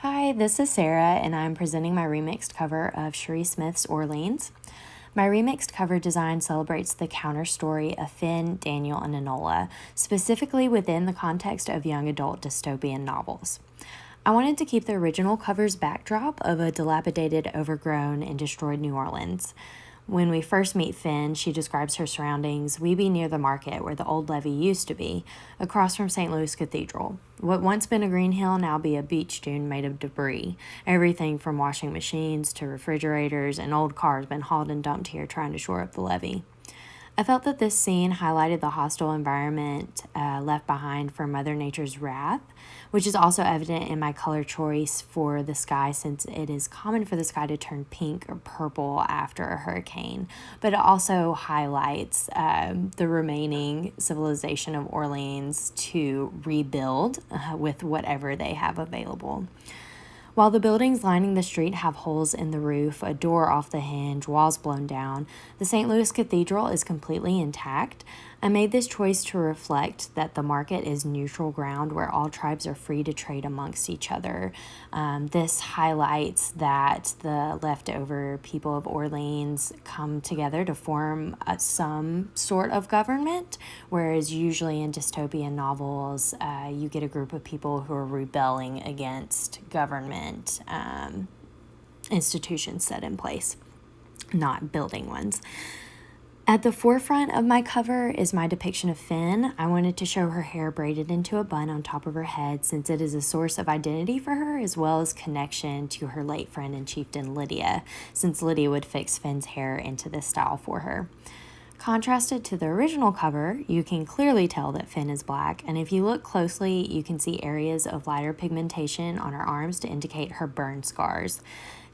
Hi, this is Sarah, and I'm presenting my remixed cover of Cherie Smith's Orleans. My remixed cover design celebrates the counter story of Finn, Daniel, and Enola, specifically within the context of young adult dystopian novels. I wanted to keep the original cover's backdrop of a dilapidated, overgrown, and destroyed New Orleans. When we first meet Finn, she describes her surroundings. We be near the market where the old levee used to be, across from St. Louis Cathedral. What once been a green hill now be a beach dune made of debris. Everything from washing machines to refrigerators and old cars been hauled and dumped here trying to shore up the levee. I felt that this scene highlighted the hostile environment left behind for Mother Nature's wrath, which is also evident in my color choice for the sky, since it is common for the sky to turn pink or purple after a hurricane. But it also highlights the remaining civilization of Orleans to rebuild with whatever they have available. While the buildings lining the street have holes in the roof, a door off the hinge, walls blown down, the St. Louis Cathedral is completely intact. I made this choice to reflect that the market is neutral ground where all tribes are free to trade amongst each other. This highlights that the leftover people of Orleans come together to form some sort of government, whereas usually in dystopian novels, you get a group of people who are rebelling against government institutions set in place, not building ones. At the forefront of my cover is my depiction of Finn. I wanted to show her hair braided into a bun on top of her head, since it is a source of identity for her as well as connection to her late friend and chieftain Lydia, since Lydia would fix Finn's hair into this style for her. Contrasted to the original cover, you can clearly tell that Finn is black, and if you look closely, you can see areas of lighter pigmentation on her arms to indicate her burn scars.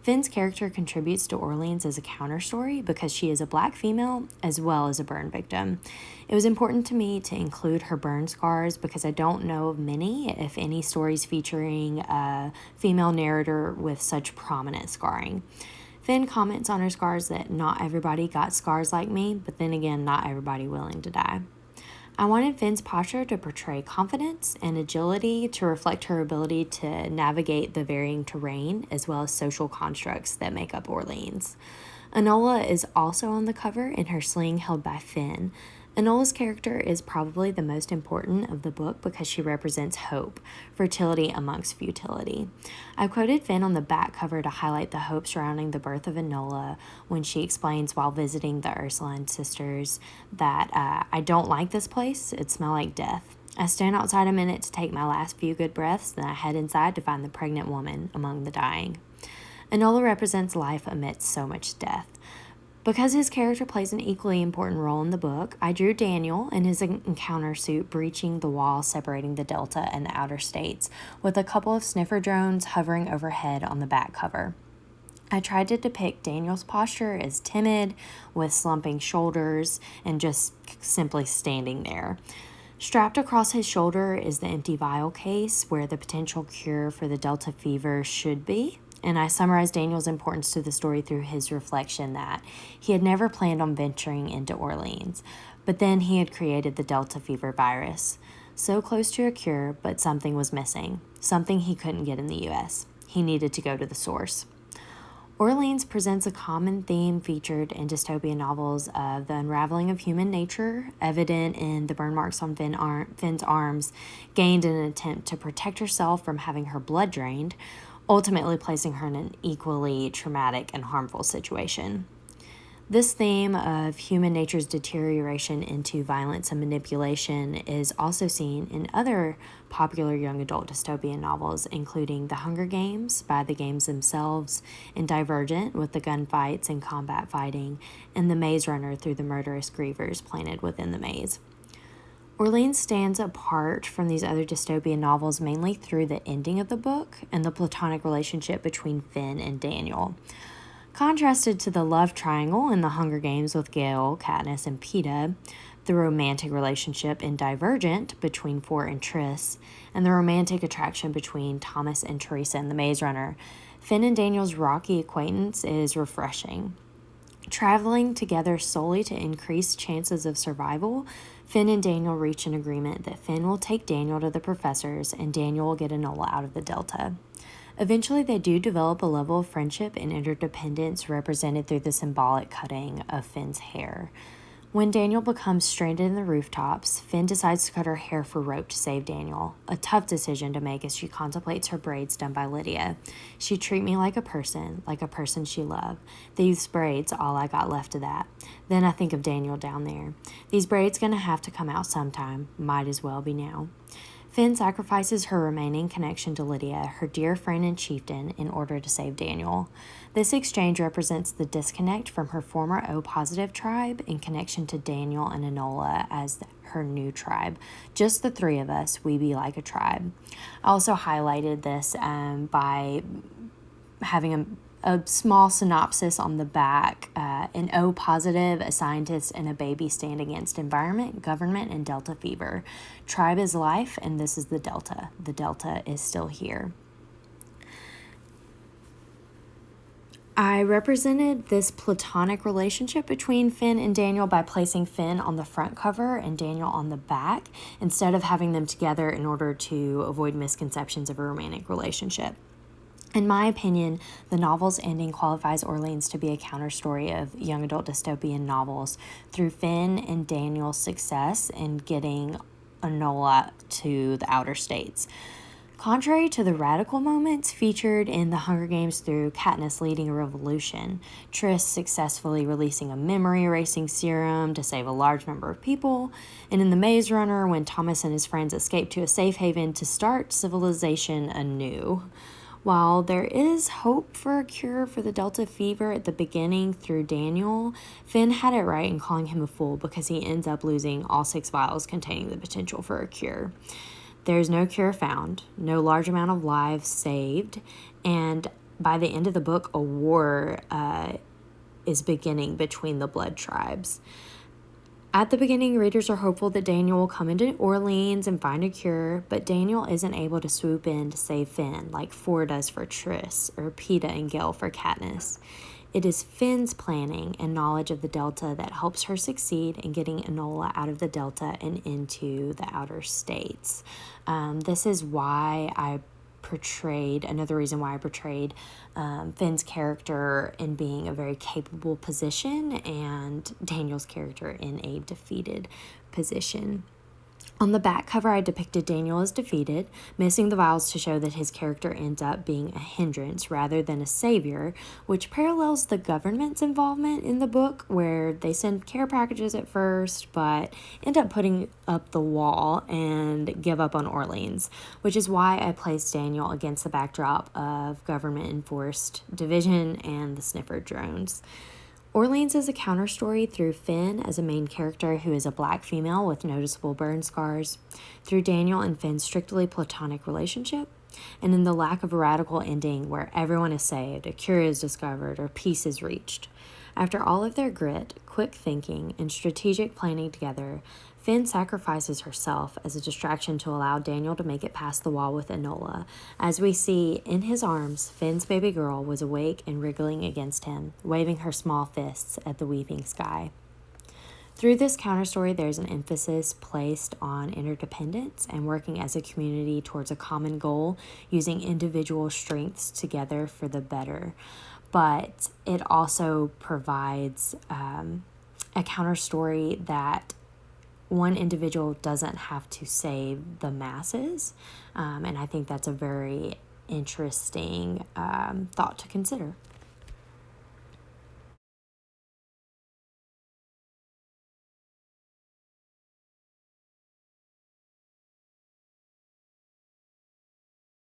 Finn's character contributes to Orleans as a counter story because she is a black female as well as a burn victim. It was important to me to include her burn scars because I don't know of many, if any, stories featuring a female narrator with such prominent scarring. Finn comments on her scars that not everybody got scars like me, but then again, not everybody willing to die. I wanted Finn's posture to portray confidence and agility to reflect her ability to navigate the varying terrain as well as social constructs that make up Orleans. Enola is also on the cover in her sling held by Finn. Enola's character is probably the most important of the book because she represents hope, fertility amongst futility. I quoted Finn on the back cover to highlight the hope surrounding the birth of Enola when she explains while visiting the Ursuline sisters that I don't like this place, it smells like death. I stand outside a minute to take my last few good breaths, then I head inside to find the pregnant woman among the dying. Enola represents life amidst so much death. Because his character plays an equally important role in the book, I drew Daniel in his encounter suit breaching the wall separating the Delta and the outer states, with a couple of sniffer drones hovering overhead on the back cover. I tried to depict Daniel's posture as timid, with slumping shoulders, and just simply standing there. Strapped across his shoulder is the empty vial case where the potential cure for the Delta fever should be. And I summarized Daniel's importance to the story through his reflection that he had never planned on venturing into Orleans, but then he had created the Delta fever virus. So close to a cure, but something was missing, something he couldn't get in the U.S. He needed to go to the source. Orleans presents a common theme featured in dystopian novels of the unraveling of human nature, evident in the burn marks on Finn's arms, gained in an attempt to protect herself from having her blood drained, ultimately placing her in an equally traumatic and harmful situation. This theme of human nature's deterioration into violence and manipulation is also seen in other popular young adult dystopian novels, including The Hunger Games by the games themselves, and Divergent with the gunfights and combat fighting, and The Maze Runner through the murderous grievers planted within the maze. Orleans stands apart from these other dystopian novels mainly through the ending of the book and the platonic relationship between Finn and Daniel. Contrasted to the love triangle in The Hunger Games with Gale, Katniss, and Peeta, the romantic relationship in Divergent between Fort and Triss, and the romantic attraction between Thomas and Teresa in The Maze Runner, Finn and Daniel's rocky acquaintance is refreshing. Traveling together solely to increase chances of survival, Finn and Daniel reach an agreement that Finn will take Daniel to the professors and Daniel will get Enola out of the Delta. Eventually, they do develop a level of friendship and interdependence represented through the symbolic cutting of Finn's hair. When Daniel becomes stranded in the rooftops, Finn decides to cut her hair for rope to save Daniel, a tough decision to make as she contemplates her braids done by Lydia. She treat me like a person she loved. These braids, all I got left of that. Then I think of Daniel down there. These braids gonna have to come out sometime, might as well be now. Finn sacrifices her remaining connection to Lydia, her dear friend and chieftain, in order to save Daniel. This exchange represents the disconnect from her former O-positive tribe in connection to Daniel and Enola as her new tribe. Just the three of us, we be like a tribe. I also highlighted this by having a small synopsis on the back. An O positive, a scientist, and a baby stand against environment, government, and Delta fever. Tribe is life, and this is the Delta. The Delta is still here. I represented this platonic relationship between Finn and Daniel by placing Finn on the front cover and Daniel on the back, instead of having them together in order to avoid misconceptions of a romantic relationship. In my opinion, the novel's ending qualifies Orleans to be a counter-story of young adult dystopian novels through Finn and Daniel's success in getting Enola to the outer states. Contrary to the radical moments featured in The Hunger Games through Katniss leading a revolution, Triss successfully releasing a memory-erasing serum to save a large number of people, and in The Maze Runner when Thomas and his friends escape to a safe haven to start civilization anew. While there is hope for a cure for the Delta fever at the beginning through Daniel, Finn had it right in calling him a fool because he ends up losing all 6 vials containing the potential for a cure. There's no cure found, no large amount of lives saved, and by the end of the book, a war is beginning between the blood tribes. At the beginning, readers are hopeful that Daniel will come into Orleans and find a cure, but Daniel isn't able to swoop in to save Finn like Four does for Triss or Peeta and Gale for Katniss. It is Finn's planning and knowledge of the Delta that helps her succeed in getting Enola out of the Delta and into the outer states. This is why another reason why I portrayed Finn's character in being a very capable position and Daniel's character in a defeated position. On the back cover, I depicted Daniel as defeated, missing the vials to show that his character ends up being a hindrance rather than a savior, which parallels the government's involvement in the book, where they send care packages at first, but end up putting up the wall and give up on Orleans, which is why I placed Daniel against the backdrop of government-enforced division and the sniffer drones. Orleans is a counter-story through Finn as a main character who is a black female with noticeable burn scars, through Daniel and Finn's strictly platonic relationship, and in the lack of a radical ending where everyone is saved, a cure is discovered, or peace is reached. After all of their grit, quick thinking, and strategic planning together, Finn sacrifices herself as a distraction to allow Daniel to make it past the wall with Enola. As we see, in his arms, Finn's baby girl was awake and wriggling against him, waving her small fists at the weeping sky. Through this counterstory, there's an emphasis placed on interdependence and working as a community towards a common goal, using individual strengths together for the better. But it also provides a counterstory that one individual doesn't have to save the masses, and I think that's a very interesting thought to consider.